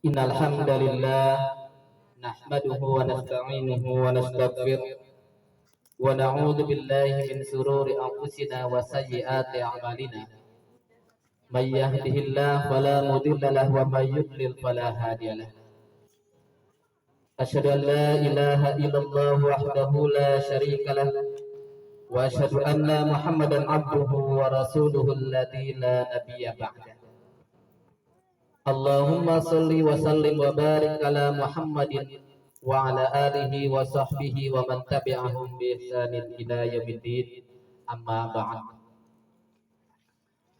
Innal hamdalillah nahmaduhu wa nasta'inuhu wa nastaghfir wa na'udzu billahi min sururi anfusina wa sayyiati a'malina. May yahdihillahu fala mudilla lahu wa may yudlil fala hadiya lahu. Asyhadu an la ilaha illallah wahdahu la syarika lah wa asyhadu anna Muhammadan abduhu wa rasuluhu alladzi la nabiyya ba'da. Allahumma salli wa sallim wa barik ala Muhammadin wa ala alihi wa sahbihi wa man tabi'ahum bi ihsanin ila yaumiddin. Amma ba'd.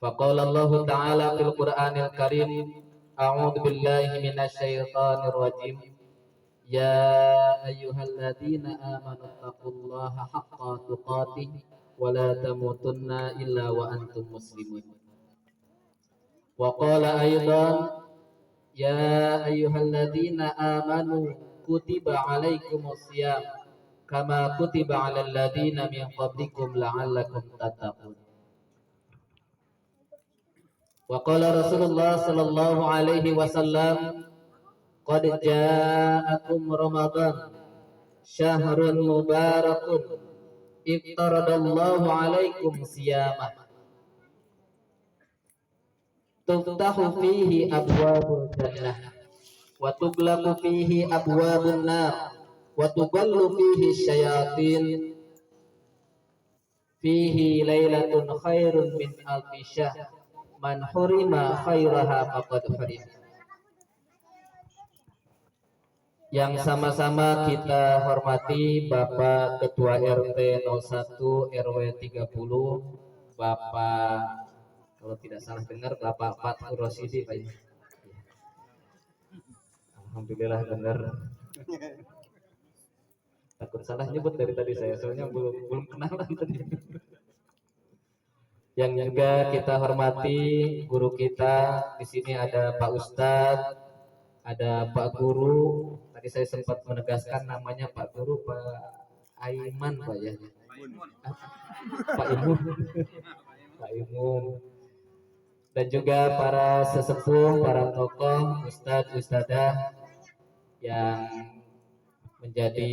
Faqala Allah Ta'ala fil Qur'anil Karim, a'udzu billahi minasy syaithanir rajim. Ya ayyuhalladzina amanu taqullaha haqqa tuqatih wa la tamutunna illa wa antum muslimun. Wa qala aidan ya ayyuhalladzina amanu kutiba alaikumus syiyam kama kutiba alal ladzina min qablikum la'allakum tattaqun. Wa qala Rasulullah sallallahu alaihi wasallam qad ja'akum Ramadan syahrun mubarakun iftaradallahu alaikum siyamah tuftahu fihi abwabul jannah wa tughlaqu fihi abwabun nar wa tuballu fihi syayatin fihi lailatun khairun min alfi syahr man hurima khairaha faqad hurim. Yang sama-sama kita hormati Bapak Ketua RT 01 RW 30, Bapak, kalau tidak salah dengar, Bapak Fathur Rosidi, Pak. Alhamdulillah benar. Takut salah nyebut dari tadi saya, soalnya belum kenalan tadi. Yang juga kita hormati guru kita di sini, ada Pak Ustadz, ada Pak Guru. Tadi saya sempat menegaskan namanya Pak Guru, Pak Aiman, Pak ya. Pak Imun. Pak Imun. Dan juga para sesepuh, para tokoh, ustadz, ustadzah yang menjadi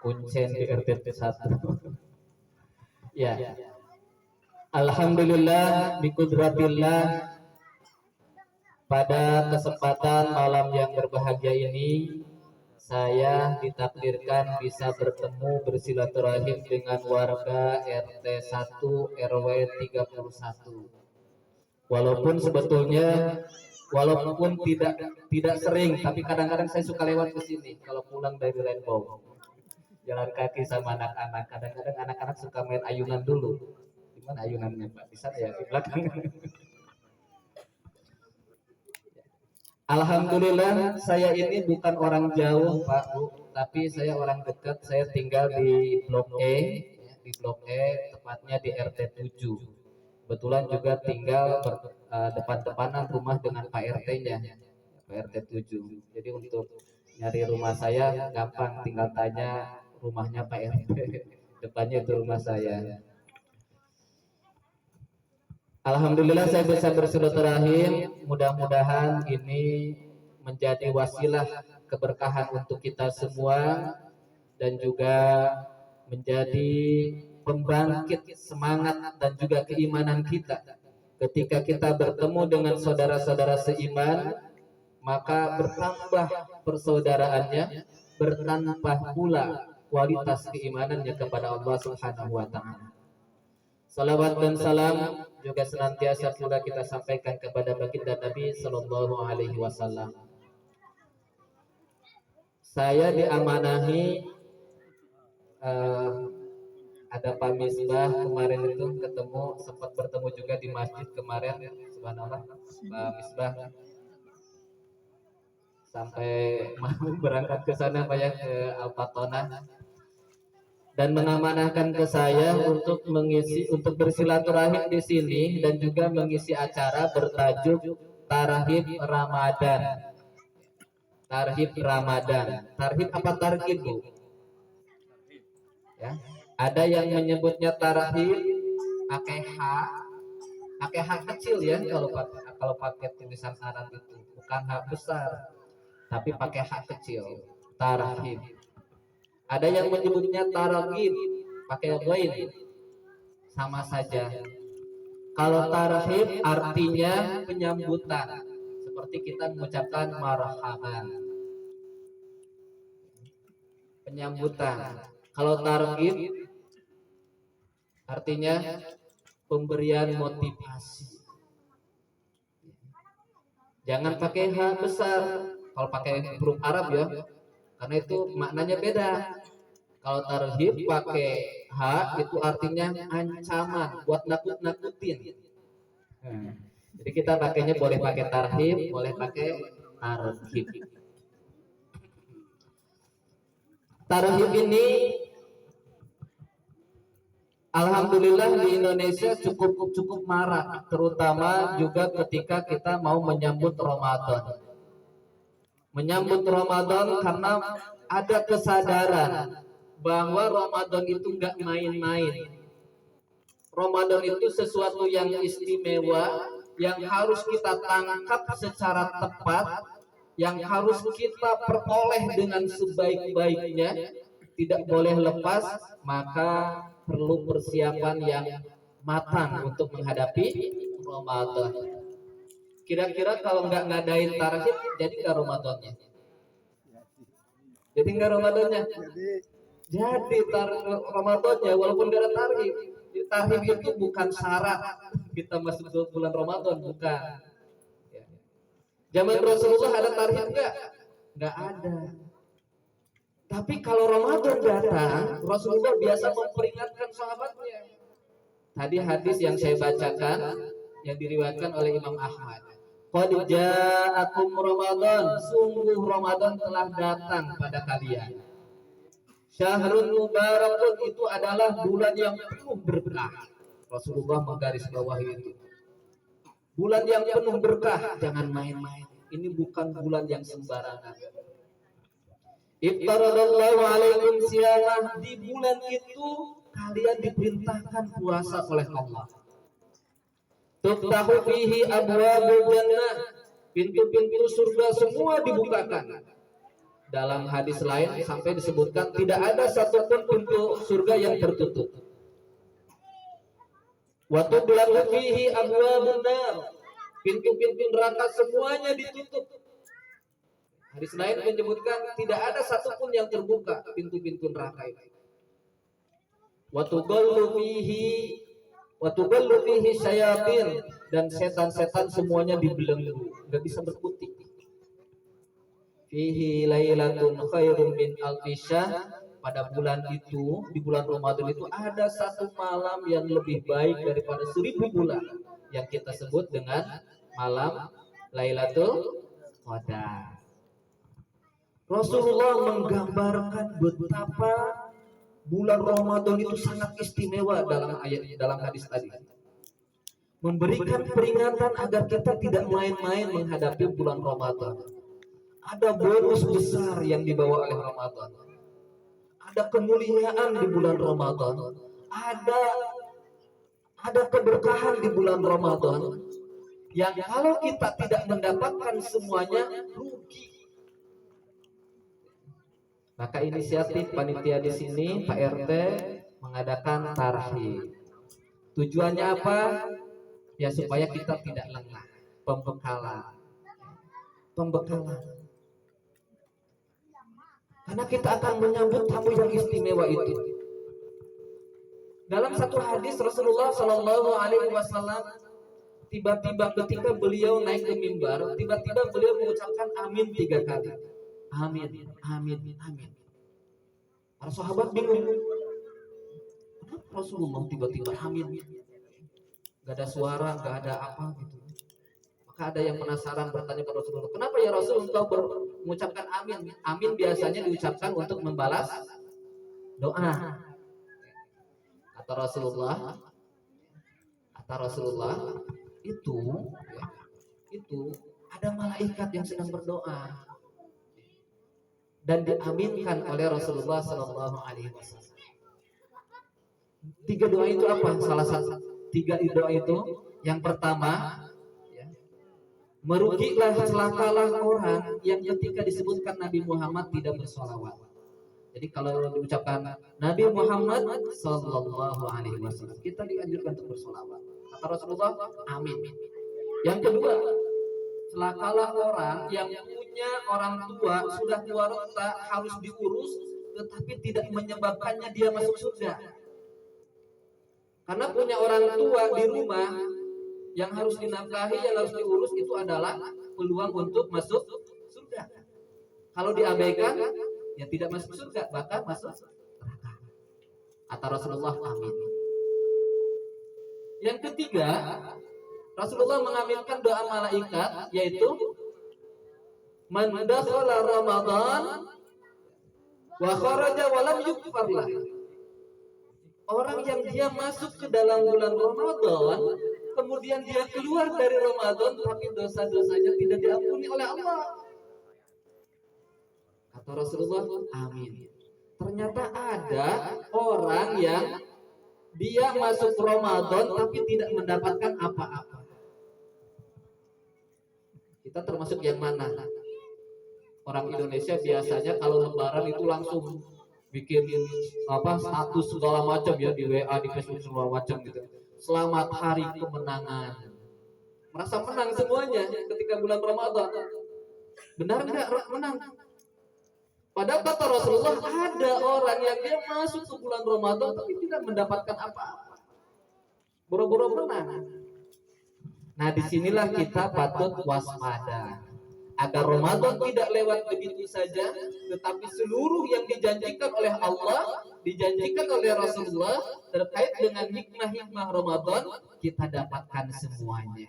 kuncen di RT 1. Ya. Alhamdulillah biqudratillah, pada kesempatan malam yang berbahagia ini saya ditakdirkan bisa bertemu bersilaturahim dengan warga RT 1 RW 31. Walaupun sebetulnya tidak sering, tapi kadang-kadang saya suka lewat ke sini kalau pulang dari Rainbow. Jalan kaki sama anak-anak. Kadang-kadang anak-anak suka main ayunan dulu. Gimana ayunannya, Pak? Bisa ya di belakang. Alhamdulillah saya ini bukan orang jauh, Pak Bu, tapi saya orang dekat. Saya tinggal di Blok E, di Blok E, tepatnya di RT 7. Kebetulan juga tinggal depan-depanan rumah dengan Pak RT-nya, Pak RT 7. Jadi untuk nyari rumah saya gampang, tinggal tanya rumahnya Pak RT, depannya itu rumah saya. Alhamdulillah saya bisa bersilaturahim. Mudah-mudahan ini menjadi wasilah keberkahan untuk kita semua dan juga menjadi pembangkit semangat dan juga keimanan kita. Ketika kita bertemu dengan saudara-saudara seiman, maka bertambah persaudaraannya, bertambah pula kualitas keimanannya kepada Allah Subhanahu wa taala. Salawat dan salam juga senantiasa pula kita sampaikan kepada baginda Nabi Sallallahu Alaihi Wasallam. Saya diamanahi, ada Pak Misbah kemarin itu sempat bertemu juga di masjid kemarin, subhanallah, Pak Misbah sampai mau berangkat ke sana, Pak ya, ke Al-Fatona, dan mengamanahkan ke saya untuk bersilaturahim di sini dan juga mengisi acara bertajuk Tarhib Ramadan. Tarhib Ramadan. Tarhib apa tarhib, Bu? Ya. Ada yang menyebutnya tarhib pakai H, Pakai H kecil ya kalau pakai tulisan Arab itu, bukan H besar, tapi pakai H kecil. Tarhib. Ada yang menyebutnya targhib pakai ghain, sama saja. Kalau tarhib artinya penyambutan, seperti kita mengucapkan marhaban, penyambutan. Kalau targhib artinya pemberian motivasi. Jangan pakai H besar kalau pakai huruf Arab ya, karena itu maknanya beda. Kalau tarhib pakai H itu artinya ancaman, buat nakut-nakutin. Jadi kita pakainya boleh pakai tarhib, boleh pakai tarhib. Tarhib ini alhamdulillah di Indonesia cukup marak, terutama juga ketika kita mau menyambut Ramadan. Menyambut Ramadan karena ada kesadaran bahwa Ramadan itu nggak main-main. Ramadan itu sesuatu yang istimewa, yang harus kita tangkap secara tepat, yang harus kita peroleh dengan sebaik-baiknya, tidak boleh lepas, maka perlu persiapan yang matang untuk menghadapi Ramadan. Kira-kira kalau nggak ngadain tarhib, jadi nggak Ramadannya? Jadi nggak Ramadannya? Jadi Ramadannya walaupun nggak ada tarhib. Tarhib itu bukan syarat kita masuk ke bulan Ramadan, bukan. Zaman Rasulullah ada tarhib nggak? Nggak ada. Tapi kalau Ramadan datang, Rasulullah biasa memperingatkan sahabatnya. Tadi hadis yang saya bacakan, yang diriwayatkan oleh Imam Ahmad. Qad ja'akum Ramadan, sungguh Ramadan telah datang pada kalian. Syahrul Mubarakun, itu adalah bulan yang penuh berkah. Rasulullah menggarisbawahi itu. Bulan yang penuh berkah, jangan main-main. Ini bukan bulan yang sembarangan. Iftaradallahu alaikum siyamah, di bulan itu kalian diperintahkan puasa oleh Allah. Tuftahu fihi abwabul jannah, pintu-pintu surga semua dibukakan. Dalam hadis lain sampai disebutkan tidak ada satupun pintu surga yang tertutup. Wa tughlaqu fihi abwabun nar, pintu-pintu neraka semuanya ditutup. Hadis lain menyebutkan tidak ada satupun yang terbuka pintu-pintu neraka itu. Wa tughallu fihi syayatin, dan setan-setan semuanya dibelenggu, nggak bisa berkutik. Fihi lailatun khairun min alfi syahr, pada bulan itu, di bulan Ramadan itu ada satu malam yang lebih baik daripada 1000 bulan, yang kita sebut dengan malam Lailatul Qadar. Rasulullah menggambarkan betapa bulan Ramadan itu sangat istimewa dalam hadis tadi. Memberikan peringatan agar kita tidak main-main menghadapi bulan Ramadan. Ada bonus besar yang dibawa oleh Ramadan. Ada kemuliaan di bulan Ramadan. Ada keberkahan di bulan Ramadan. Yang kalau kita tidak mendapatkan semuanya, rugi. Maka inisiatif panitia di sini, Pak RT mengadakan tarhib. Tujuannya apa? Ya supaya kita tidak lengah. Pembekalan. Karena kita akan menyambut tamu yang istimewa itu. Dalam satu hadis Rasulullah Shallallahu Alaihi Wasallam, tiba-tiba ketika beliau naik ke mimbar, tiba-tiba beliau mengucapkan amin 3 kali. Amin, amin, amin. Para sahabat bingung. Kenapa Rasulullah tiba-tiba amin? Gak ada suara, gak ada apa gitu. Maka ada yang penasaran bertanya pada Rasulullah, kenapa ya Rasul engkau mengucapkan amin? Amin biasanya diucapkan untuk membalas doa. Kata Rasulullah, itu ada malaikat yang sedang berdoa dan diaminkan oleh Rasulullah Sallallahu Alaihi Wasallam. 3 doa itu apa? tiga doa itu. Yang pertama, ya, merugilah, celakalah orang yang ketika disebutkan Nabi Muhammad tidak bersolawat. Jadi kalau diucapkan Nabi Muhammad Sallallahu Alaihi Wasallam, kita dianjurkan untuk bersolawat. Kata Rasulullah, amin. Yang kedua, celakalah orang yang punya orang tua sudah tua renta harus diurus, tetapi tidak menyebabkannya dia masuk surga. Karena punya orang tua di rumah yang harus dinafkahi, yang harus diurus, itu adalah peluang untuk masuk surga. Kalau diabaikan, ya tidak masuk surga, bahkan masuk neraka. Kata Rasulullah, amin. Yang ketiga, Rasulullah mengaminkan doa malaikat, yaitu man dakhala Ramadan wa kharaja wa lam yughfar lah. Orang yang dia masuk ke dalam bulan Ramadan, kemudian dia keluar dari Ramadan, tapi dosa-dosanya tidak diampuni oleh Allah. Kata Rasulullah, amin. Ternyata ada orang yang dia masuk Ramadan tapi tidak mendapatkan apa-apa. Kita termasuk yang mana? Orang Indonesia biasanya kalau lebaran itu langsung bikin status segala macam ya, di WA, di Facebook segala macam gitu. Selamat hari kemenangan. Merasa menang semuanya ketika bulan Ramadan. Benar enggak menang? Padahal kata Rasulullah, ada orang yang dia masuk ke bulan Ramadan tapi tidak mendapatkan apa-apa. Boro-boro menang. Nah, disinilah kita patut waspada agar Ramadan tidak lewat begitu saja, tetapi seluruh yang dijanjikan oleh Allah, dijanjikan oleh Rasulullah terkait dengan hikmah-hikmah Ramadan, kita dapatkan semuanya.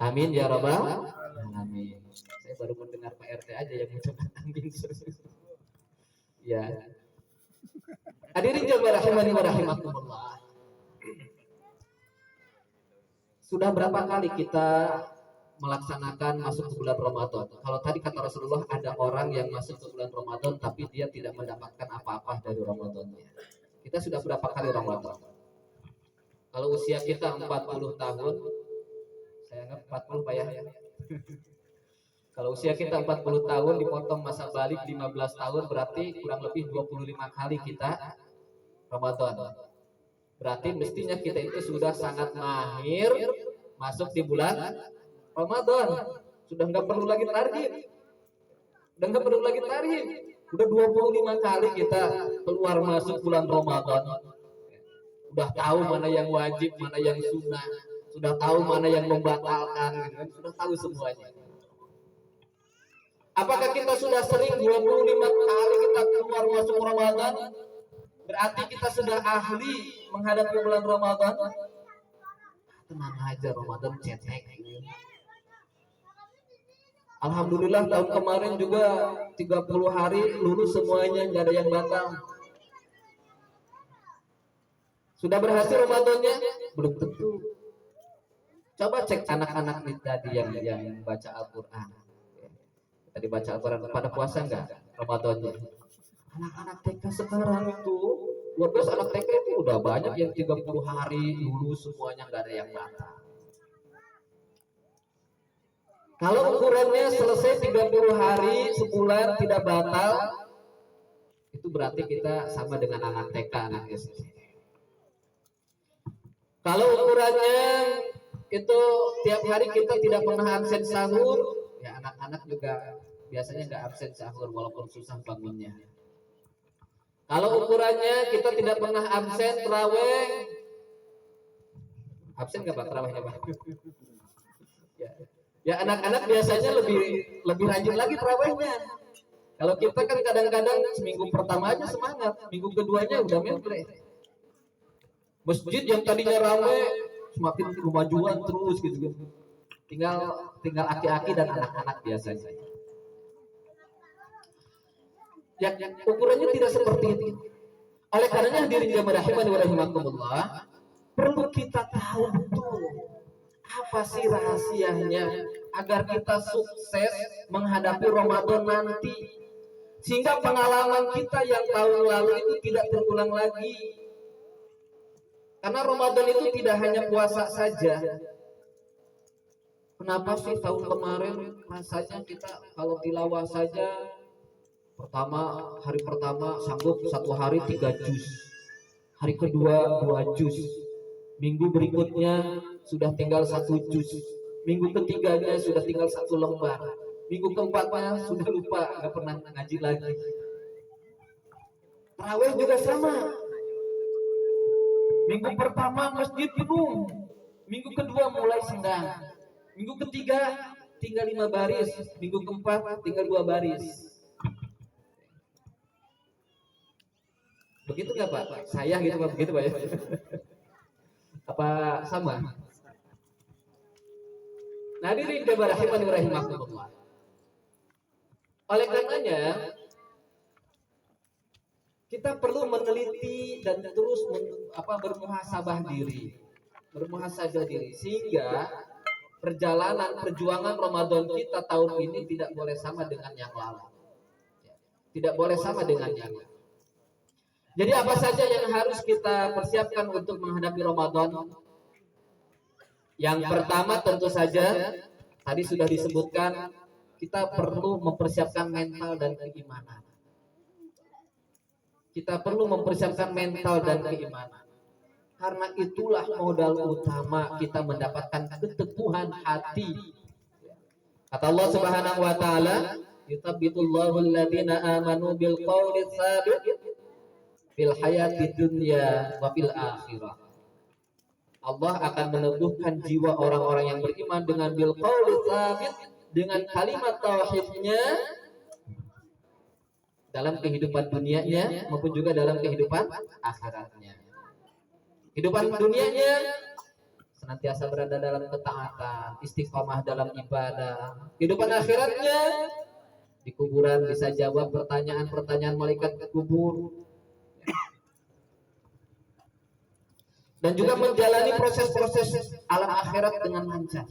Amin ya rabbal alamin. Saya baru mendengar Pak RT aja yang mengucapkan amin. Ya. Hadirin jamaah rahimani wa rahimakumullah. Sudah berapa kali kita melaksanakan masuk ke bulan Ramadan? Kalau tadi kata Rasulullah, ada orang yang masuk ke bulan Ramadan tapi dia tidak mendapatkan apa-apa dari Ramadannya. Kita sudah berapa kali Ramadan? Kalau usia kita 40 tahun, saya anggap 40 Pak ya. Kalau usia kita 40 tahun dipotong masa balik 15 tahun, berarti kurang lebih 25 kali kita Ramadan. Berarti mestinya kita itu sudah sangat mahir masuk di bulan Ramadan. Sudah nggak perlu lagi tarhib. Udah 25 kali kita keluar masuk bulan Ramadan. Udah tahu mana yang wajib, mana yang sunnah. Sudah tahu mana yang membatalkan. Sudah tahu semuanya. Apakah kita sudah sering 25 kali kita keluar masuk Ramadan? Berarti kita sudah ahli menghadapi bulan Ramadan. Tenang aja, Ramadan cetek. Alhamdulillah tahun kemarin juga 30 hari lulus semuanya, nggak ada yang batal. Sudah berhasil Ramadannya? Belum tentu. Coba cek anak-anak nih tadi yang baca Al-Quran. Tadi baca Al-Quran, pada puasa nggak Ramadannya? Anak-anak TK sekarang itu, 12 anak TK itu udah banyak yang 30 hari lulus semuanya, nggak ada yang batal. Kalau ukurannya selesai 30 hari, sebulan tidak batal, itu berarti kita sama dengan anak TK, anak SD. Kalau ukurannya itu tiap hari kita tidak pernah absen sahur, ya anak-anak juga biasanya nggak absen sahur walaupun susah bangunnya. Kalau ukurannya kita tidak pernah absen terawih, absen nggak Pak terawihnya Pak? Ya anak-anak biasanya lebih rajin lagi terawihnya. Kalau kita kan kadang-kadang seminggu pertama aja semangat, minggu keduanya udah memble. Masjid yang tadinya ramai semakin kemajuan terus gitu. Tinggal aki-aki dan anak-anak biasanya. Ya, ukurannya tidak seperti itu. Oleh karenanya hadirin jamaah rahimani wa rahimakumullah, perlu kita tahu betul apa sih rahasianya agar kita sukses menghadapi Ramadan nanti, sehingga pengalaman kita yang tahun lalu itu tidak terulang lagi. Karena Ramadan itu tidak hanya puasa saja. Kenapa sih tahun kemarin rasanya kita kalau tilawah saja hari pertama sanggup satu hari 3 juz, hari kedua 2 juz, minggu berikutnya sudah tinggal 1 juz, minggu ketiganya sudah tinggal 1 lembar, minggu keempatnya sudah lupa, nggak pernah ngaji lagi. Tarawih juga sama. Minggu pertama masjid penuh, minggu kedua mulai senggang, minggu ketiga tinggal 5 baris, minggu keempat tinggal 2 baris. Begitu nggak Pak? Saya gitu Pak, begitu Pak ya? Apa sama? Hadirin rahimani wa rahimakumullah. Oleh karenanya kita perlu meneliti dan terus bermuhasabah diri sehingga perjuangan Ramadan kita tahun ini tidak boleh sama dengan yang lalu. Tidak boleh sama dengan yang lalu. Jadi apa saja yang harus kita persiapkan untuk menghadapi Ramadan? Yang pertama tentu saja tadi sudah disebutkan, kita perlu mempersiapkan mental dan keimanan. Kita perlu mempersiapkan mental dan keimanan. Karena itulah modal utama kita mendapatkan keteguhan hati. Kata Allah Subhanahu wa taala, "Yuthabbitullahu alladziina aamanu bil qawli tsabit fil hayati dunya wa fil akhirah." Allah akan meneguhkan jiwa orang-orang yang beriman dengan bil qawli tsabit, dengan kalimat tauhidnya dalam kehidupan dunianya maupun juga dalam kehidupan akhiratnya. Kehidupan dunianya senantiasa berada dalam ketaatan, istiqomah dalam ibadah. Kehidupan akhiratnya di kuburan bisa jawab pertanyaan-pertanyaan malaikat kubur. Dan juga menjalani proses-proses alam akhirat dengan lancar.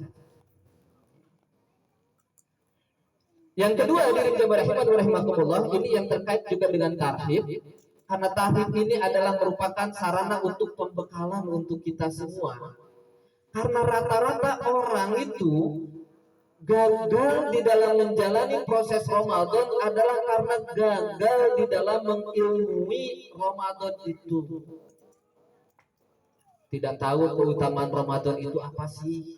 Yang kedua, ini yang terkait juga dengan tarhib, karena tarhib ini adalah merupakan sarana untuk pembekalan untuk kita semua. Karena rata-rata orang itu gagal di dalam menjalani proses Ramadan adalah karena gagal di dalam mengilmui Ramadan itu. Tidak tahu keutamaan Ramadan itu apa sih?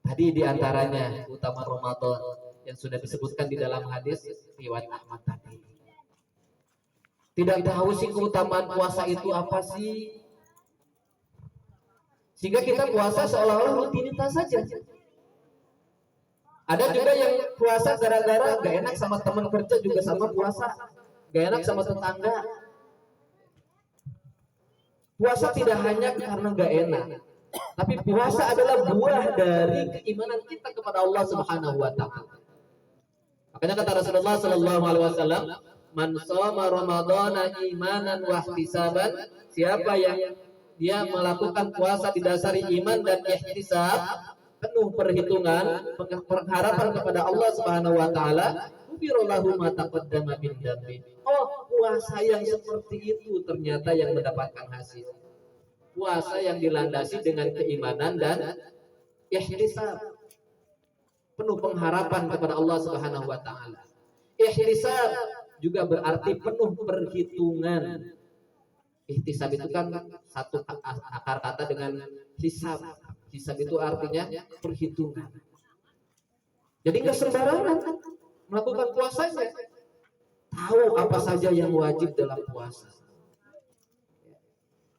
Tadi diantaranya utama Ramadan yang sudah disebutkan di dalam hadis riwayat Ahmad tadi. Tidak tahu sih keutamaan puasa itu apa sih? Sehingga kita puasa seolah-olah rutinitas saja. Ada juga yang puasa gara-gara gak enak sama teman kerja juga sama puasa, gak enak sama tetangga. Puasa tidak hanya karena gak enak, tapi puasa adalah buah dari keimanan kita kepada Allah Subhanahu wa taala. Makanya kata Rasulullah sallallahu alaihi wasallam, "Man shoma ramadhana imanan wa ihtisaban", siapa yang dia melakukan puasa didasari iman dan ihtisab, penuh perhitungan, pengharapan kepada Allah Subhanahu wa taala, ghufirallahu ma taqaddama min dzambi. Oh, puasa yang seperti itu ternyata yang mendapatkan hasil. Puasa yang dilandasi dengan keimanan dan ihtisab, penuh pengharapan kepada Allah Subhanahu wa taala. Ihtisab juga berarti penuh perhitungan. Ihtisab itu kan satu akar kata dengan hisab. Hisab itu artinya perhitungan. Jadi nggak sembarangan melakukan puasanya. Tahu apa saja yang wajib dalam puasa.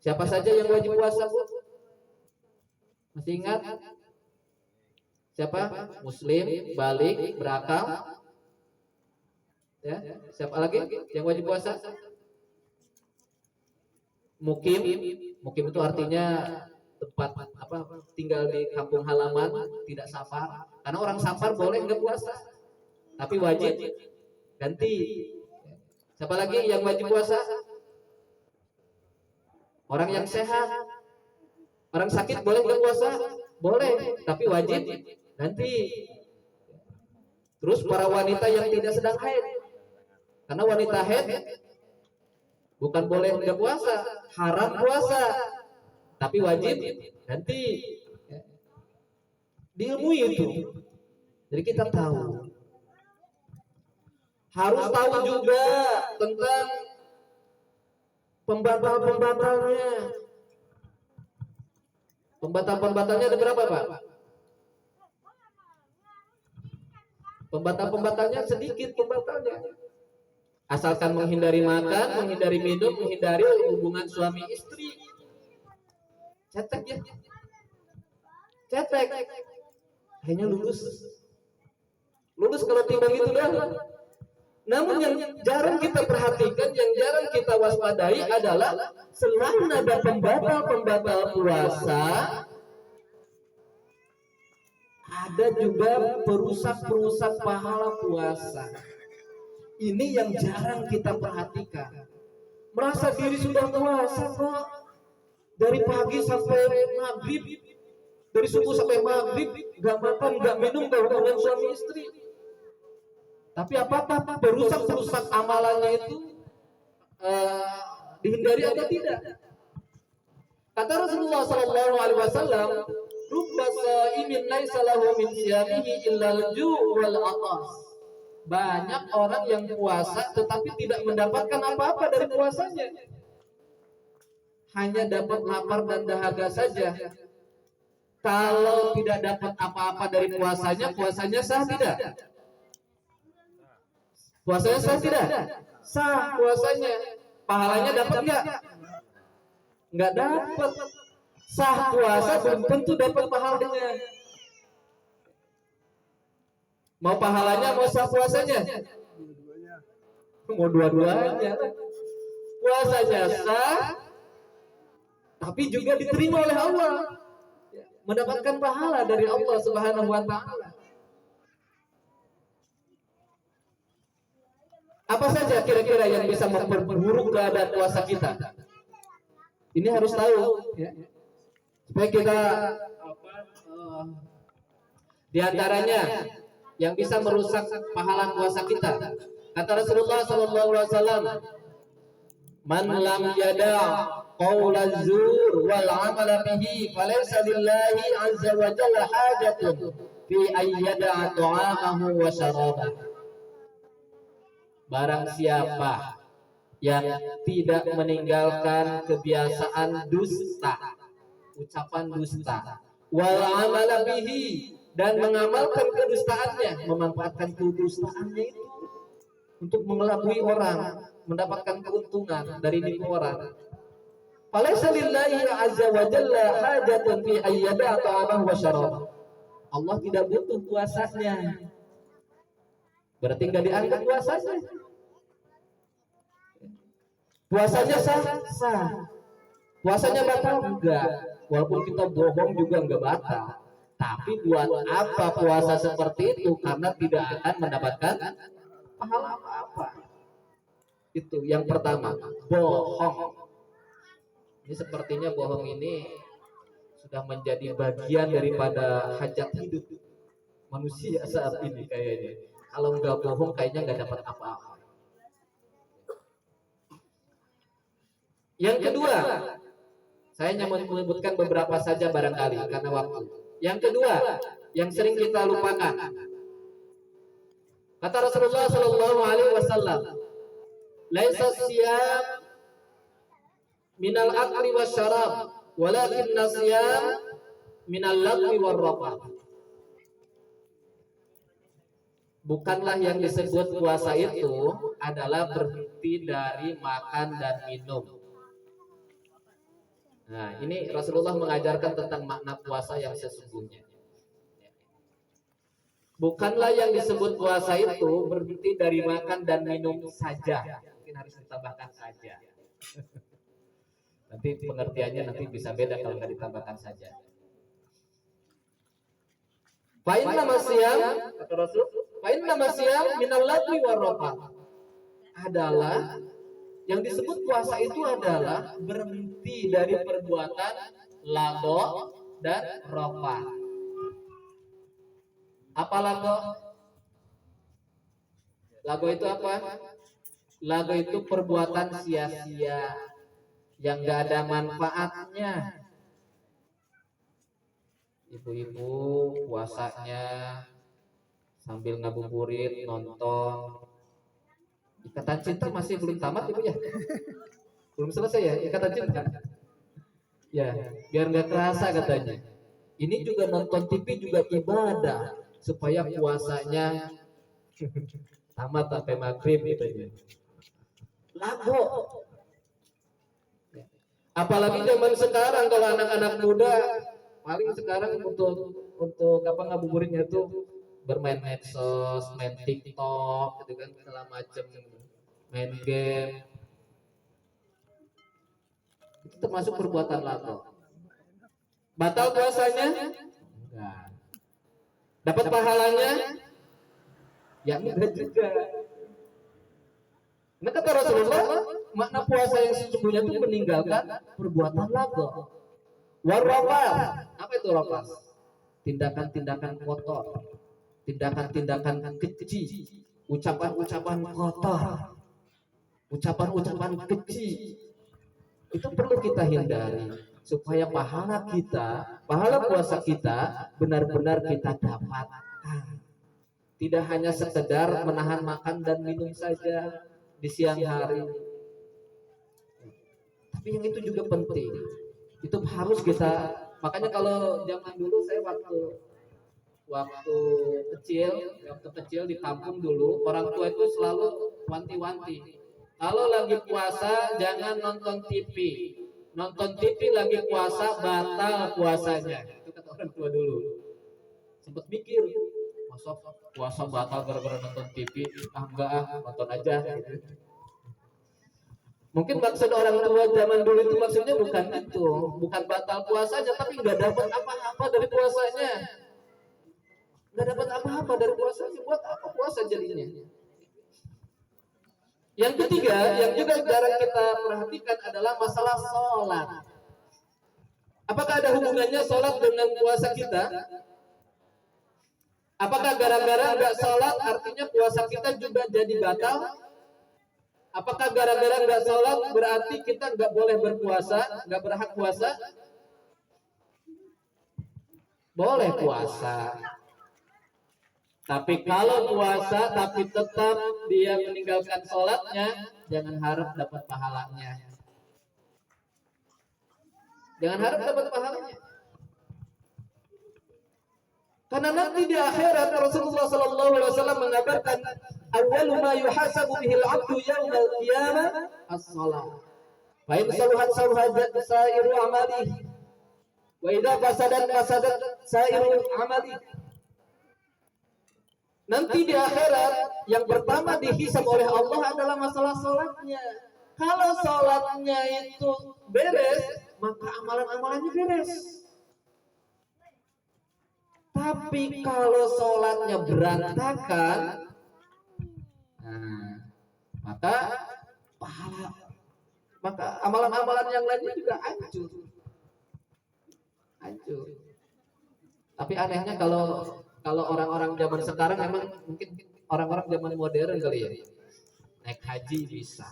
Siapa saja yang wajib puasa, Bu? Masih ingat? Siapa? Muslim, balik, berakal. Ya, siapa lagi yang wajib puasa? Mukim. Mukim itu artinya tempat tinggal di kampung halaman, tidak safar. Karena orang safar boleh nggak puasa, tapi wajib ganti. Siapa lagi yang wajib puasa? Orang yang sehat. Orang sakit boleh nggak puasa? Boleh, tapi wajib ganti. Terus para wanita yang tidak sedang haid, karena wanita haid Bukan boleh nggak puasa, haram puasa, tapi wajib ganti. Diilmui itu. Jadi kita tahu. Harus tahu juga tentang pembatal-pembatalnya. Pembatal-pembatalnya ada berapa, Pak? Pembatal-pembatalnya sedikit pembatalnya. Asalkan menghindari makan, menghindari minum, menghindari hubungan suami istri. Cetek ya. Cetek. Akhirnya lulus. Lulus kalau timbang itu dah. Namun yang jarang kita perhatikan, yang jarang kita waspadai adalah selain ada pembatal-pembatal puasa, ada juga perusak-perusak pahala puasa. Ini yang jarang kita perhatikan. Merasa diri sudah puasa kok, dari pagi sampai maghrib, dari subuh sampai maghrib, gak makan, gak minum, gak hubungan suami istri. Tapi apakah perusak-perusak amalannya itu dihindari atau tidak? Kata Rasulullah SAW, "Rubba sha'imin laisa lahu min siyamihi illa al-ju' wal 'atas." Banyak orang yang puasa tetapi tidak mendapatkan apa-apa dari puasanya. Hanya dapat lapar dan dahaga saja. Kalau tidak dapat apa-apa dari puasanya, puasanya sah tidak? Puasanya sah tidak? Sah puasanya. Pahalanya dapat enggak? Enggak dapat. Sah puasa belum tentu dapat pahalanya. Mau pahalanya, mau sah puasanya? Mau dua-duanya. Puasanya sah, tapi juga diterima oleh Allah. Mendapatkan pahala dari Allah Subhanahu wa Ta'ala. Apa saja kira-kira yang bisa memperburuk keadaan puasa kita? Ini harus tahu, ya. Supaya kita di antaranya yang bisa merusak pahala puasa kita. Kata Rasulullah SAW, "Man lam yada' qaula zur wal 'amala bihi, falaysa lillahi 'azza wa jalla hajatun fi ayyada'a ta'amahu wa syarabahu." Barang siapa yang tidak meninggalkan kebiasaan dusta, ucapan dusta, wal amala bihi, dan mengamalkan kedustaannya, memanfaatkan kedustaannya itu untuk mengelabui orang, mendapatkan keuntungan dari nipu orang. Falaysa lillahi azza wa jalla hajatun fi ayyada ta'amahu wa syarab. Allah tidak butuh puasanya. Berarti nggak dianggap puasanya. Puasanya sah, sah. Puasanya batal enggak. Walaupun kita bohong juga enggak batal. Tapi buat apa puasa seperti itu? Karena tidak akan mendapatkan pahala apa-apa. Itu yang pertama, bohong. Ini sepertinya bohong ini sudah menjadi bagian daripada hajat hidup manusia saat ini kayaknya. Kalau nggak bohong kayaknya nggak dapat apa-apa. Yang kedua, saya hanya menyebutkan beberapa saja barangkali karena waktu. Yang kedua, yang sering kita lupakan. Kata Rasulullah SAW, "Laisa siyam minal akli wasyarab, walakin siyam minal lagwi warrafath." Bukanlah yang disebut puasa itu adalah berhenti dari makan dan minum. Nah, ini Rasulullah mengajarkan tentang makna puasa yang sesungguhnya. Bukanlah yang disebut puasa itu berhenti dari makan dan minum saja. Mungkin harus ditambahkan saja. Nanti pengertiannya nanti bisa beda kalau nggak ditambahkan saja. Fa'inna masyam, kata Rasul, fa'inna masyam minal lagwi warrafath. Adalah yang disebut puasa itu adalah berhenti dari perbuatan lago dan rafath. Apa lago? Lago itu apa? lagu itu perbuatan sia-sia yang gak ada manfaatnya. Ibu-ibu puasanya sambil ngabuburit nonton. Ikatan Cinta masih belum tamat ibu ya? Belum selesai ya Ikatan Cinta? Ya, biar nggak kerasa katanya. Ini juga nonton TV juga ibadah supaya puasanya tamat sampai maghrib gitu ya. Lagu. Apalagi zaman sekarang kalau anak-anak muda paling sekarang untuk apa ngabuburitnya itu bermain medsos, main TikTok, gitu kan segala macam, main game. Itu termasuk perbuatan lagu. Batal puasanya? Enggak. Dapat pahalanya? Ya enggak juga. Nah kata Rasulullah, makna puasa yang sesungguhnya itu meninggalkan perbuatan lagu. Warwafal. Apa itu rafas? Tindakan-tindakan kotor, tindakan-tindakan keji, ucapan-ucapan kotor, ucapan-ucapan keji. Itu perlu kita hindari supaya pahala kita, pahala puasa kita benar-benar kita dapatkan. Tidak hanya sekedar menahan makan dan minum saja di siang hari. Tapi yang itu juga penting. Itu harus kita, makanya kalau zaman dulu saya waktu kecil di kampung dulu, orang tua itu selalu wanti-wanti. Kalau lagi puasa jangan nonton TV. Nonton TV lagi puasa batal puasanya. Itu kata orang tua dulu. Sempat mikir, masa puasa batal gara-gara nonton TV? Ah enggak nonton aja. Mungkin maksud orang tua zaman dulu itu maksudnya bukan itu, bukan batal puasanya, tapi nggak dapat apa-apa dari puasanya. Nggak dapat apa-apa dari puasanya, buat apa puasa jadinya? Yang ketiga, yang juga jarang kita perhatikan adalah masalah sholat. Apakah ada hubungannya sholat dengan puasa kita? Apakah gara-gara nggak sholat artinya puasa kita juga jadi batal? Apakah gara-gara nggak sholat berarti kita nggak boleh berpuasa, nggak berhak puasa? Boleh puasa. Tapi kalau puasa tapi tetap dia meninggalkan sholatnya, jangan harap dapat pahalanya. Jangan harap dapat pahalanya. Karena nanti di akhirat Rasulullah SAW mengabarkan awwalu ma yuhasabu bihil 'abdu yaumal qiyamah as-shalah. Fa in saluhat saluhat sa'iru amalihi wa idza fasadat fasadat sa'iru amalihi. Nanti di akhirat yang pertama dihisab oleh Allah adalah masalah sholatnya. Kalau sholatnya itu beres, maka amalan-amalannya beres. Tapi kalau sholatnya berantakan, maka pahala, maka amalan-amalan yang lainnya juga hancur. Hancur. Tapi anehnya kalau orang-orang zaman sekarang memang mungkin orang-orang zaman modern kali ya. Naik haji bisa,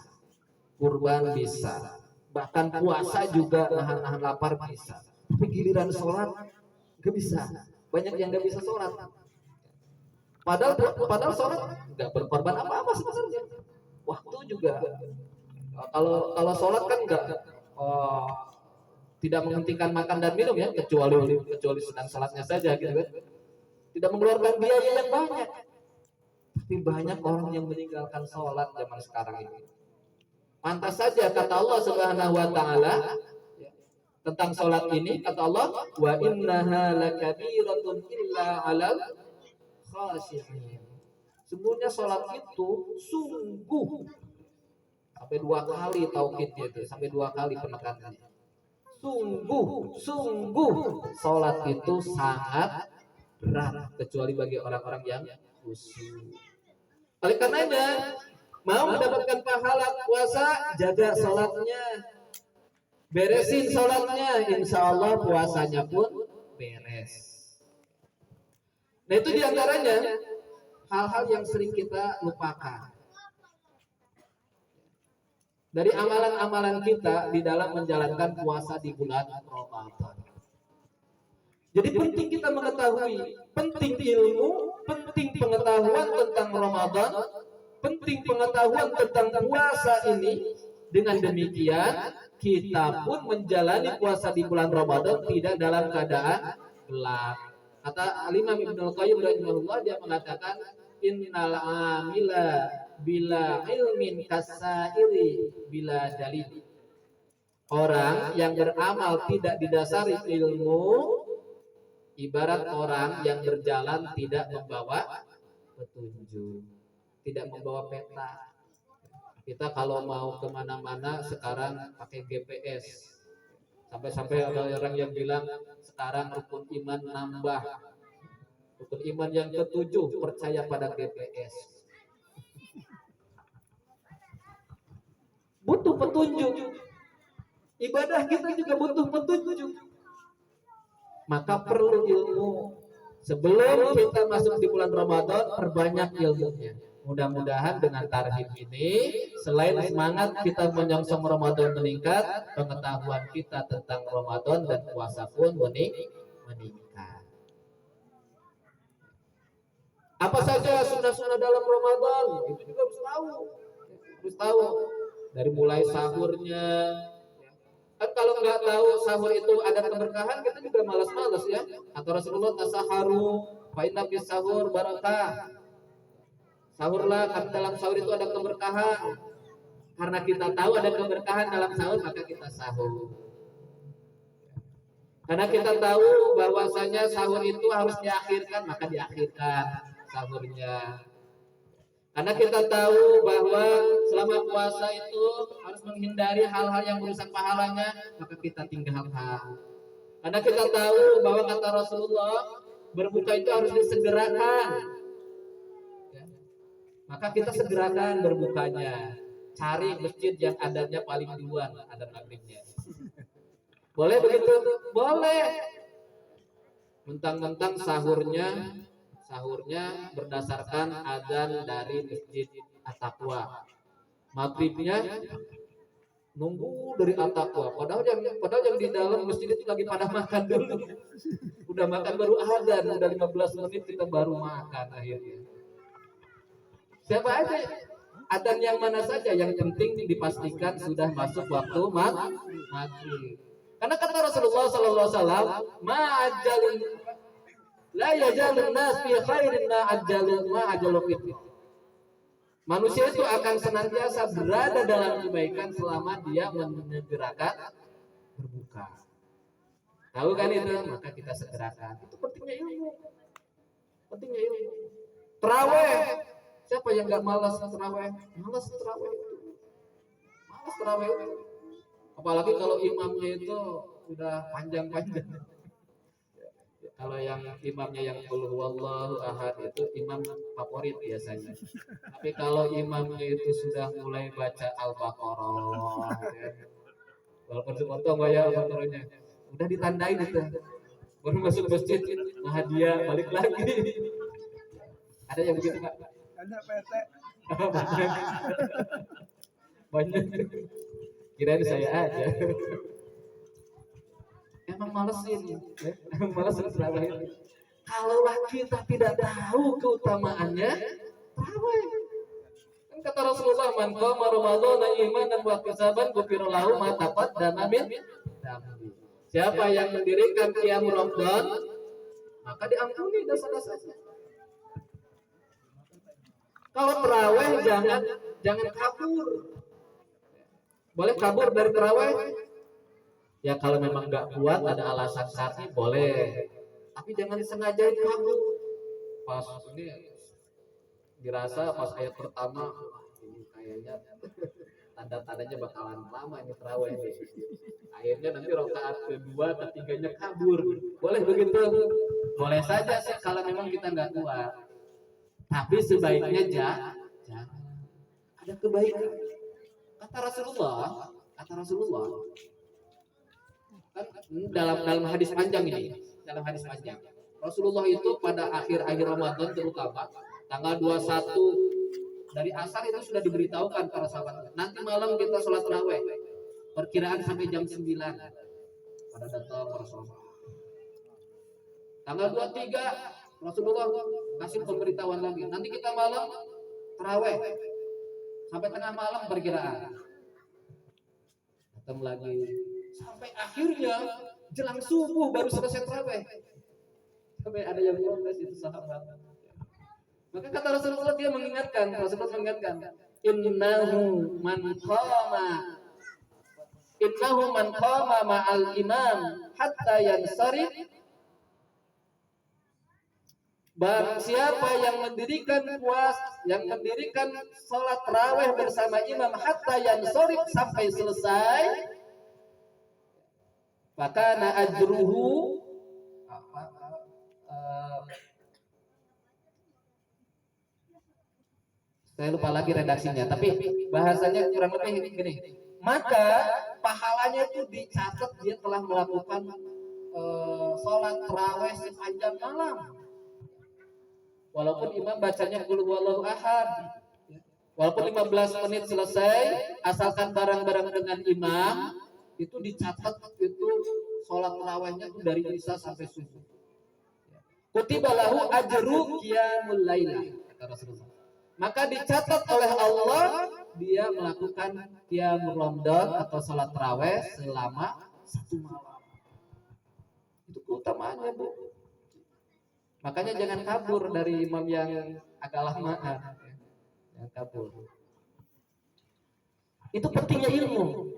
kurban bisa, bahkan puasa juga nahan-nahan lapar bisa. Tapi giliran sholat nggak bisa. Banyak yang nggak bisa sholat. Padahal sholat nggak berkorban apa-apa sebenarnya. Waktu juga. Kalau sholat kan nggak tidak menghentikan makan dan minum ya, kecuali sedang sholatnya saja gitu kan. Tidak mengeluarkan biaya yang banyak. Tapi banyak orang yang meninggalkan sholat zaman sekarang ini. Pantas saja kata Allah Subhanahu wa taala tentang sholat ini, kata Allah, wa innaha lakabiratun illa 'alal khashi'in. Sungguhnya sholat itu sungguh, sampai 2 kali taukidnya itu, sampai 2 kali penekanannya. Sungguh sholat itu sangat berat, kecuali bagi orang-orang yang khusyuk. Oleh karenanya, mau mendapatkan pahala puasa, jaga sholatnya, beresin sholatnya, insya Allah puasanya pun beres. Nah itu diantaranya hal-hal yang sering kita lupakan. dari amalan-amalan kita di dalam menjalankan puasa di bulan Ramadan. Jadi penting kita mengetahui, penting ilmu, penting pengetahuan tentang Ramadan, penting pengetahuan tentang puasa ini. Dengan demikian, kita pun menjalani puasa di bulan Ramadan tidak dalam keadaan gelap. Kata Imam Ibnu Qayyim rahimahullah, dia mengatakan innal amila bila ilmin kasairi bila dalil. Orang yang beramal tidak didasari ilmu ibarat orang yang berjalan tidak membawa petunjuk, tidak membawa peta. Kita kalau mau kemana-mana sekarang pakai GPS. Sampai-sampai ada orang yang bilang sekarang rukun iman nambah. Rukun iman yang ketujuh, percaya pada GPS. Butuh petunjuk. Ibadah kita juga butuh petunjuk. Maka perlu ilmu. Sebelum kita masuk di bulan Ramadan, perbanyak ilmunya. Mudah-mudahan dengan tarhib ini, selain semangat kita menyongsong Ramadan meningkat, pengetahuan kita tentang Ramadan dan puasa pun meningkat. Apa saja sunnah-sunnah dalam Ramadan, itu juga harus tahu. Harus tahu. Dari mulai sahurnya. Kan kalau nggak tahu sahur itu ada keberkahan, kita juga malas-malas ya. Atau Rasulullah tasaharu, fa inna fis sahur barakah. Sahurlah, karena dalam sahur itu ada keberkahan. Karena kita tahu ada keberkahan dalam sahur, maka kita sahur. Karena kita tahu bahwasanya sahur itu harus diakhirkan, maka diakhirkan sahurnya. Karena kita tahu bahwa selama puasa itu harus menghindari hal-hal yang merusak pahalanya, maka kita tinggalkan. Karena kita tahu bahwa kata Rasulullah, berbuka itu harus disegerakan. Maka kita segerakan berbukanya. Cari masjid yang adanya paling duluan, ada maghribnya. Boleh begitu? Boleh. Mentang-mentang sahurnya berdasarkan adzan dari masjid At-Taqwa. Maghribnya nunggu dari At-Taqwa. Padahal yang di dalam masjid itu lagi pada makan dulu. Udah makan baru adzan, udah 15 menit kita baru makan akhirnya. Siapa aja, adzan yang mana saja, yang penting dipastikan sudah masuk waktu maghrib. Karena kata Rasulullah sallallahu alaihi wasallam, ma'ajjalun la yajalun nas fi khairin ma'ajjalu fitr. Manusia itu akan senantiasa berada dalam kebaikan selama dia menyegerakan berbuka. Tahu kan itu? Maka kita segerakan. Itu pentingnya ilmu. Pentingnya ilmu. Tarawih. Siapa yang nggak malas tarawih? Malas tarawih. Malas tarawih. Apalagi kalau imamnya itu udah panjang-panjang. Kalau yang imamnya yang qul huwallahu ahad itu imam favorit biasanya. Tapi kalau imamnya itu sudah mulai baca Al-Baqarah, ya, walaupun sepotong ya Al-Baqarahnya, udah ditandain itu. Baru masuk masjid, hadiah balik lagi. Ada yang begitu Pak? Ada PT. Banyak. Kirain saya aja. Emang malesin, ya? Emang males terawih. Kalaulah kita tidak tahu keutamaannya, terawih. Kan kata Rasulullah, man qama Ramadhana imanan wa ihtisaban ghufira lahu ma taqaddama min dhanbi. Siapa yang mendirikan qiyam Ramadan, maka diampuni dosa-dosanya. Kalau terawih jangan kabur. Boleh kabur dari terawih? Ya kalau memang nggak kuat ada alasan syar'i boleh. Tapi jangan disengaja kabur. Pas ini dirasa pas ayat pertama ini kayaknya tanda-tandanya bakalan lama ini terawih. Akhirnya nanti rakaat kedua, ketiganya kabur. Boleh begitu? Boleh saja sih kalau memang kita nggak kuat. Tapi sebaiknya jangan. Ada kebaikan. Kata Rasulullah kan dalam hadis panjang ini, Rasulullah itu pada akhir-akhir Ramadan terutama tanggal 21 Dari asar itu sudah diberitahukan para sahabat. Nanti malam kita sholat tarawih. Perkiraan sampai jam 9. Pada datang Rasulullah. Tanggal 23 Rasulullah kasih pemberitahuan lagi. Nanti kita malam tarawih sampai tengah malam perkiraan. Datang lagi sampai akhirnya jelang subuh baru selesai tarawih. Sampai ada yang protes itu sahabat. Maka kata Rasulullah, dia mengingatkan, Rasulullah mengingatkan, innahu man qama ma'al imam hatta yansarif. Barang siapa yang mendirikan salat tarawih bersama imam hatta yansarif, sampai selesai, maka na ajruhu saya lupa lagi redaksinya, tapi bahasanya kurang lebih gini. Maka pahalanya itu dicatat dia telah melakukan sholat tarawih sepanjang malam. Walaupun imam bacanya qul huwallahu ahad, walaupun 15 menit selesai, asalkan bareng-bareng dengan imam, itu dicatat itu sholat tarawihnya itu dari isya sampai subuh. Kutiba lahu ajru qiyamul lail, kata Rasulullah. Maka dicatat oleh Allah dia melakukan qiyamul Ramadan atau salat tarawih selama 1 malam. Itu keutamaannya, Bu. Makanya jangan kabur dari imam yang agak lama. Jangan kabur. Itu pentingnya ilmu.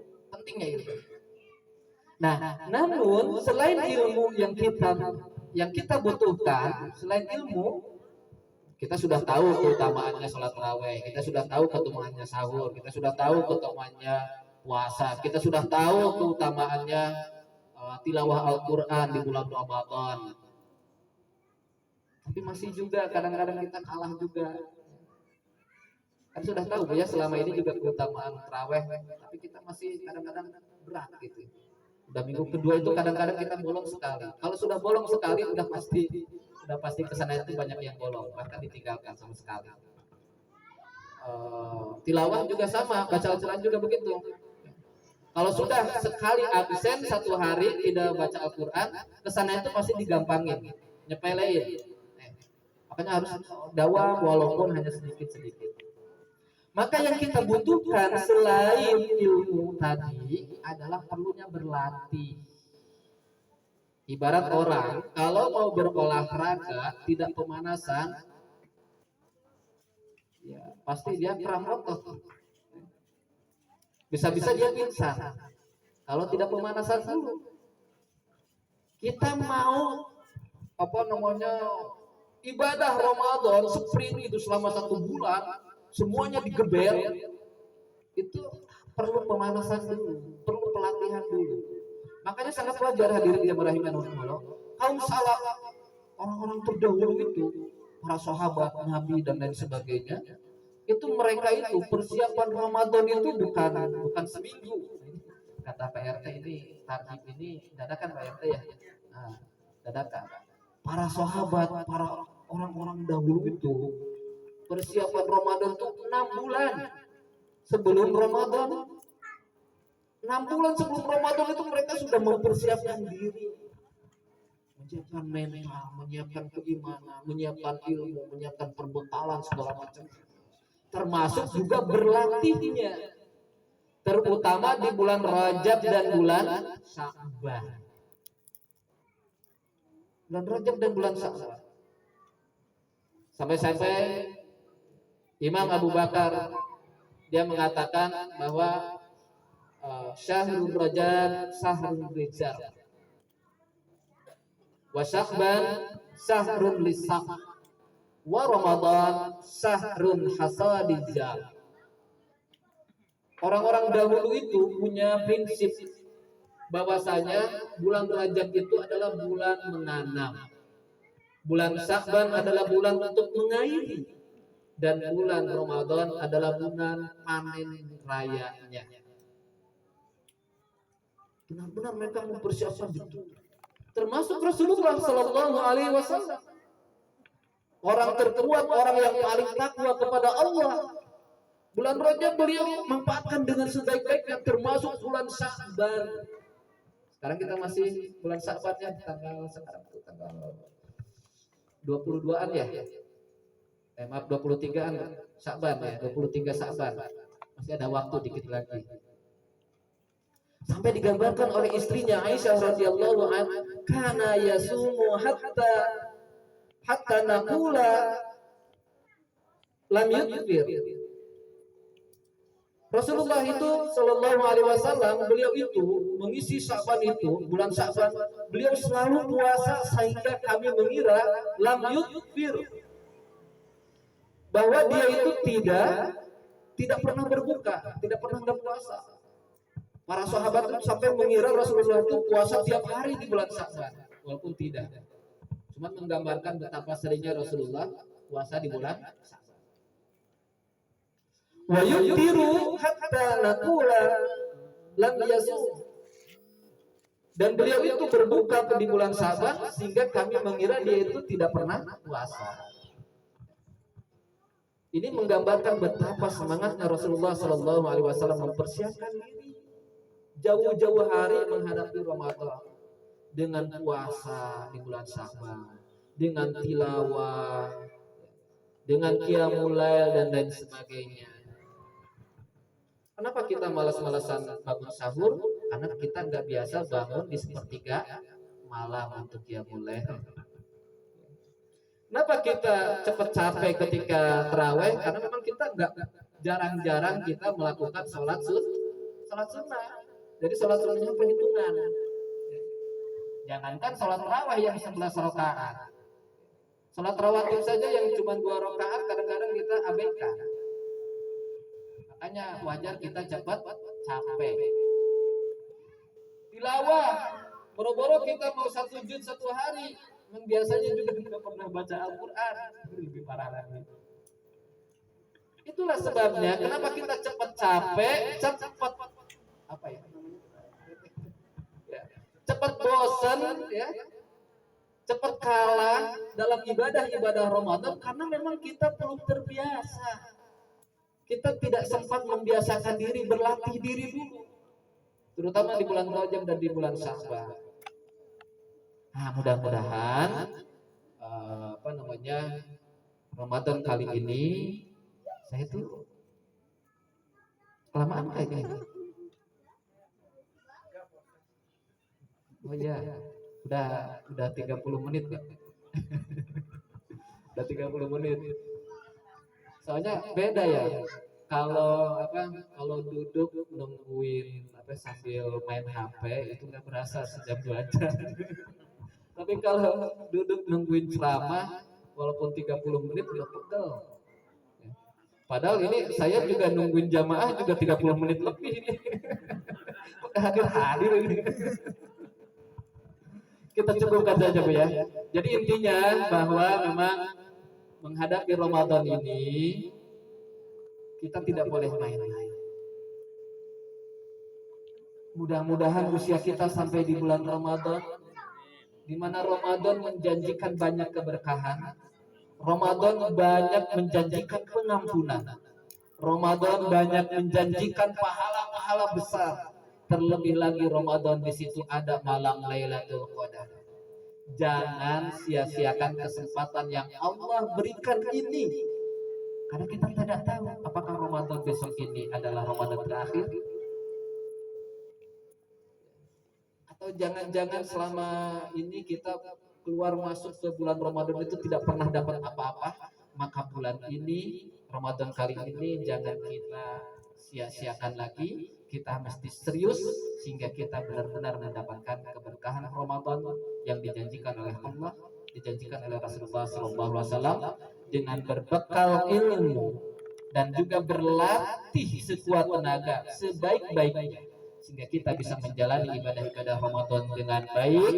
Nah, namun selain ilmu yang kita butuhkan, selain ilmu, kita sudah tahu keutamaannya sholat tarawih, kita sudah tahu keutamaannya sahur, kita sudah tahu keutamaannya puasa, kita sudah tahu keutamaannya tilawah Al-Quran di bulan Ramadan. Tapi masih juga kadang-kadang kita kalah juga. Kan sudah tahu ya selama ini juga keutamaan tarawih, tapi kita masih kadang-kadang berat gitu. Udah minggu kedua itu kadang-kadang kita bolong sekali. Kalau sudah bolong sekali udah pasti kesana itu banyak yang bolong, bahkan ditinggalkan sama sekali. Tilawah juga sama, baca Al-Quran juga begitu. Kalau sudah sekali absen 1 hari tidak baca Al-Quran, kesana itu pasti digampangin, nyepelein. Makanya harus dawam walaupun hanya sedikit-sedikit. Maka yang kita butuhkan selain ilmu tadi adalah perlunya berlatih. Ibarat orang kalau mau berolahraga tidak pemanasan, ya pasti dia kram otot. Bisa-bisa dia pingsan kalau tidak pemanasan dulu. Kita mau ibadah Ramadan sprint itu selama 1 bulan, semuanya digeber, itu perlu pemanasan dulu, perlu pelatihan dulu. Makanya sangat wajar hadirin yang rahimahumullah, kaum salaf, orang-orang terdahulu itu, para sahabat, nabi dan lain sebagainya, itu mereka itu persiapan Ramadan itu bukan seminggu. Kata Pak RT ini, tarhib ini dadakan Pak RT ya. Nah, dadakan. Para sahabat, para orang-orang dahulu itu persiapan Ramadan itu 6 bulan sebelum Ramadan. 6 bulan sebelum Ramadan itu mereka sudah mempersiapkan diri, menyiapkan mental, menyiapkan keimanan, menyiapkan ilmu, menyiapkan perbekalan segala macam, termasuk juga berlatihnya, terutama di bulan Rajab dan bulan Sya'ban. Bulan Rajab dan bulan Sya'ban. Sampai-sampai Imam Abu Bakar dia mengatakan bahwa Syahrul Rajab Syahrul Rijal wa Sya'ban Syahrul Lisak wa Ramadan Syahrul Hasadijal. Orang-orang dahulu itu punya prinsip bahwasanya bulan Rajab itu adalah bulan menanam, bulan Sya'ban adalah bulan untuk mengairi, dan bulan Ramadan adalah bulan panen rayanya. Benar-benar mereka mempersiapkan itu. Termasuk Rasulullah Sallallahu Alaihi Wasallam, orang terkuat, orang yang paling takwa kepada Allah, Bulan Rajab beliau manfaatkan dengan sebaik-baiknya, termasuk bulan Sya'ban. Sekarang kita masih bulan Sya'ban ya, tanggal sekarang itu tanggal 22-an ya. Maaf 23-an Sya'ban ya, 23 Sya'ban. Masih ada waktu dikit lagi. Sampai digambarkan oleh istrinya Aisyah radhiyallahu anha, kana yasumu hatta naqula lam yudbir. Rasulullah itu Shallallahu Alaihi Wasallam, beliau itu mengisi Sya'ban itu, bulan Sya'ban, beliau selalu puasa sehingga kami mengira lam yudbir, bahwa dia itu tidak pernah berbuka, tidak pernah berpuasa. Para sahabat itu sampai mengira Rasulullah itu puasa tiap hari di bulan Sya'ban, walaupun tidak. Cuma menggambarkan betapa seringnya Rasulullah puasa di bulan Sya'ban. Wa yutiru hatta naqula lam yasum. Dan beliau itu berbuka di bulan Sya'ban sehingga kami mengira dia itu tidak pernah puasa. Ini menggambarkan betapa semangatnya Rasulullah Shallallahu Alaihi Wasallam mempersiapkan diri jauh-jauh hari menghadapi Ramadan dengan puasa di bulan Sya'ban, dengan tilawah, dengan qiyamul lail dan lain sebagainya. Kenapa kita malas-malasan bangun sahur? Karena kita nggak biasa bangun di sepertiga malam untuk qiyamul lail. Kenapa kita cepat capek ketika tarawih? Karena memang kita nggak jarang-jarang kita melakukan sholat sunnah. Jadi sholat sunnahnya perhitungan. Jangankan sholat tarawih yang 11 rakaat. Sholat rawatib saja yang cuma 2 rakaat kadang-kadang kita abaikan. Makanya wajar kita cepat capek. Tilawah, boro-boro kita mau 1 juz 1 hari, biasanya juga tidak pernah baca Al-Quran, lebih parah lagi. Itulah sebabnya kenapa kita cepat capek, cepat apa ya? Cepat bosan, ya, cepat kalah dalam ibadah Ramadan karena memang kita belum terbiasa. Kita tidak sempat membiasakan diri, berlatih diri dulu, terutama di bulan Rajab dan di bulan Sya'ban. Nah, mudah-mudahan Ramadan kali ini saya tuh kelamaan kayaknya. Oh iya, udah 30 menit ya. Udah 30 menit. Soalnya beda ya. Kalau duduk nungguin sambil main HP itu nggak berasa sejam 2 jam. Tapi kalau duduk nungguin ceramah walaupun 30 menit udah pegel. Padahal ini saya juga nungguin jamaah juga 30 menit lebih ini. Hadir ini. Kita cukupkan saja Bu ya. Jadi intinya bahwa memang menghadapi Ramadan ini kita tidak boleh main-main. Mudah-mudahan usia kita sampai di bulan Ramadan, di mana Ramadan menjanjikan banyak keberkahan, Ramadan banyak menjanjikan pengampunan, Ramadan banyak menjanjikan pahala-pahala besar. Terlebih lagi Ramadan di situ ada malam Lailatul Qadar. Jangan sia-siakan kesempatan yang Allah berikan ini, karena kita tidak tahu apakah Ramadan besok ini adalah Ramadan terakhir, atau jangan-jangan selama ini kita keluar masuk ke bulan Ramadan itu tidak pernah dapat apa-apa. Maka bulan ini, Ramadan kali ini, jangan kita sia-siakan lagi. Kita mesti serius sehingga kita benar-benar mendapatkan keberkahan Ramadan yang dijanjikan oleh Allah, dijanjikan oleh Rasulullah SAW, dengan berbekal ilmu dan juga berlatih sekuat tenaga sebaik-baiknya, sehingga kita bisa menjalani ibadah-ibadah Ramadan dengan baik,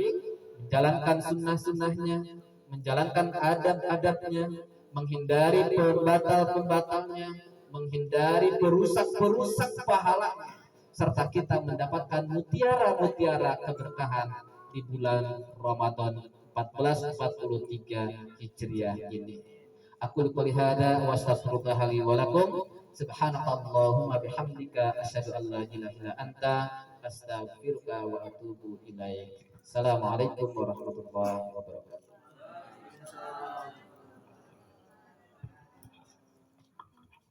menjalankan sunnah-sunnahnya, menjalankan adab-adabnya, menghindari pembatal-pembatalnya, menghindari perusak-perusak pahalanya, serta kita mendapatkan mutiara-mutiara keberkahan di bulan Ramadan 1443 Hijriah ini. Aku qouli hada wa astaghfirullah li wa lakum. Subhanakallahumma bihamdika asyhadu an la ilaha illa anta astaghfiruka wa atubu ilaik. Assalamualaikum warahmatullahi wabarakatuh.